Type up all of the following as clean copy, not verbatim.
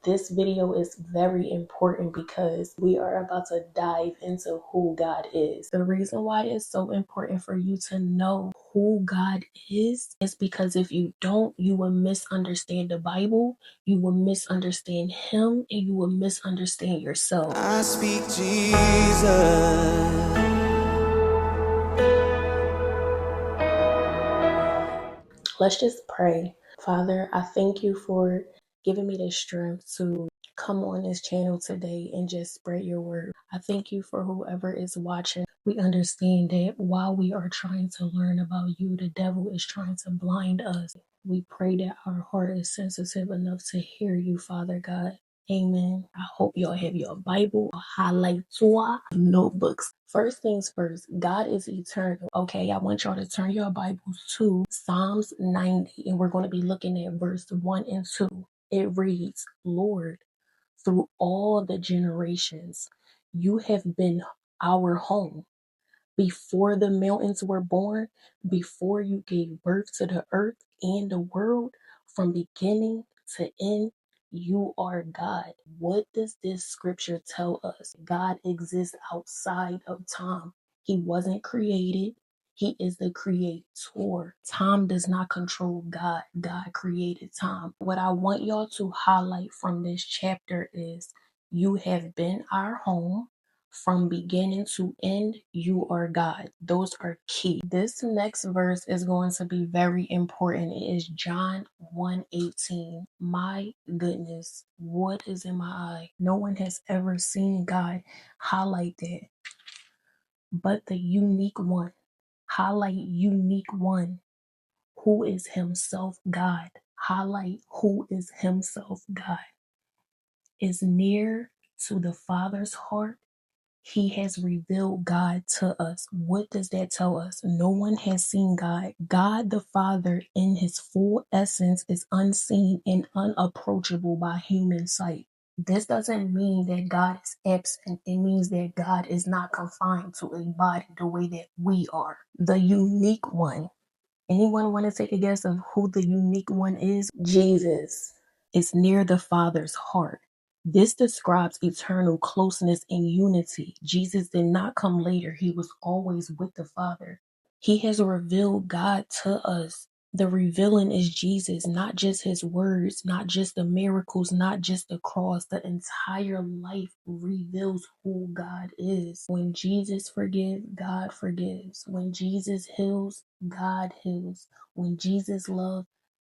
This video is very important because we are about to dive into who God is. The reason why it's so important for you to know who God is because if you don't, you will misunderstand the Bible, you will misunderstand Him, and you will misunderstand yourself. I speak Jesus. Let's just pray. Father, I thank you for giving me the strength to come on this channel today and just spread your word. I thank you for whoever is watching. We understand that while we are trying to learn about you, the devil is trying to blind us. We pray that our heart is sensitive enough to hear you, Father God. Amen. I hope y'all have your Bible, highlight tour, notebooks. First things first, God is eternal. Okay, I want y'all to turn your Bibles to Psalms 90, and we're going to be looking at verse 1 and 2. It reads, Lord, through all the generations, you have been our home. Before the mountains were born, before you gave birth to the earth and the world, from beginning to end, you are God. What does this scripture tell us? God exists outside of time. He wasn't created. He is the creator. Time does not control God. God created time. What I want y'all to highlight from this chapter is you have been our home. From beginning to end, you are God. Those are key. This next verse is going to be very important. It is John 1:18. My goodness, what is in my eye? No one has ever seen God. Highlight that. But the unique one. Highlight unique one. Who is himself God. Highlight who is himself God. Is near to the Father's heart. He has revealed God to us. What does that tell us? No one has seen God. God the Father in his full essence is unseen and unapproachable by human sight. This doesn't mean that God is absent. It means that God is not confined to a body the way that we are. The unique one. Anyone want to take a guess of who the unique one is? Jesus is near the Father's heart. This describes eternal closeness and unity. Jesus did not come later. He was always with the Father. He has revealed God to us. The revealing is Jesus, not just his words, not just the miracles, not just the cross. The entire life reveals who God is. When Jesus forgives, God forgives. When Jesus heals, God heals. When Jesus loves,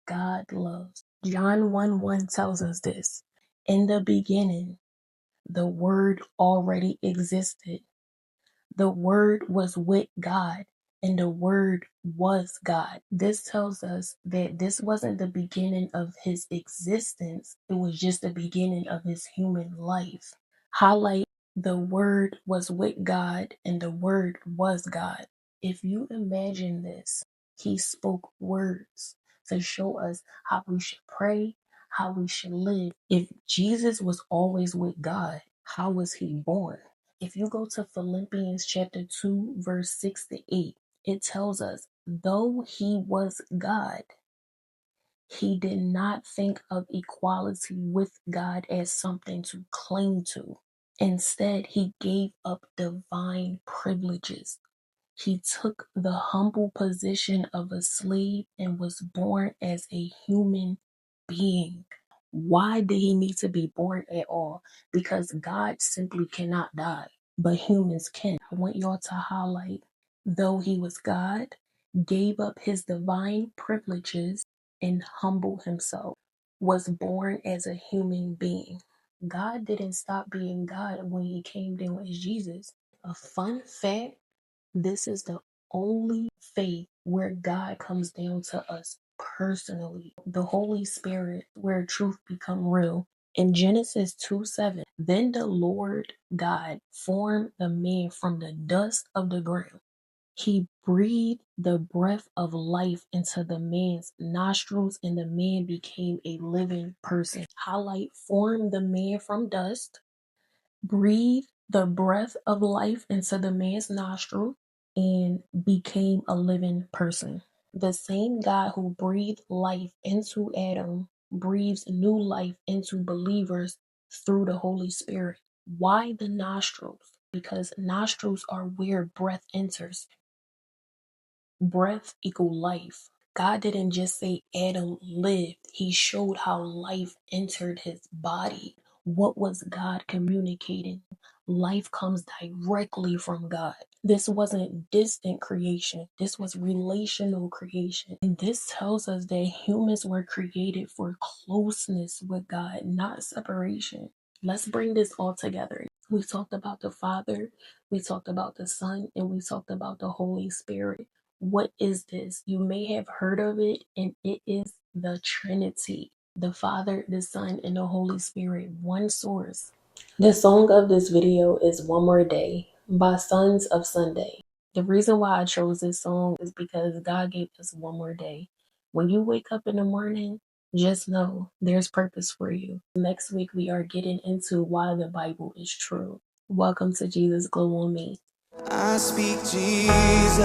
God loves. John 1:1 tells us this. In the beginning, the Word already existed. The Word was with God, and the Word was God. This tells us that this wasn't the beginning of his existence, it was just the beginning of his human life. Highlight the Word was with God, and the Word was God. If you imagine this, he spoke words to show us how we should pray, how we should live. If Jesus was always with God, how was he born? If you go to Philippians chapter 2, verse 6 to 8, it tells us, though he was God, he did not think of equality with God as something to cling to. Instead, he gave up divine privileges. He took the humble position of a slave and was born as a human being. Why did he need to be born at all? Because God simply cannot die, but humans can. I want y'all to highlight, though he was God, gave up his divine privileges and humbled himself, was born as a human being. God didn't stop being God when he came down as Jesus. A fun fact, this is the only faith where God comes down to us personally. The Holy Spirit, where truth become real. In Genesis 2:7, then the Lord God formed the man from the dust of the ground. He breathed the breath of life into the man's nostrils, and the man became a living person. Highlight, formed the man from dust, breathed the breath of life into the man's nostril, and became a living person. The same God who breathed life into Adam breathes new life into believers through the Holy Spirit. Why the nostrils? Because nostrils are where breath enters. Breath equal life. God didn't just say Adam lived. He showed how life entered his body. What was God communicating? Life comes directly from God. This wasn't distant creation. This was relational creation. And this tells us that humans were created for closeness with God, not separation. Let's bring this all together. We talked about the Father, we talked about the Son, and we talked about the Holy Spirit. What is this? You may have heard of it, and it is the Trinity. The Father, the Son, and the Holy Spirit, one source. The song of this video is One More Day by Sons of Sunday. The reason why I chose this song is because God gave us one more day. When you wake up in the morning, just know there's purpose for you. Next week, we are getting into why the Bible is true. Welcome to Jesus Glow on Me. I speak Jesus.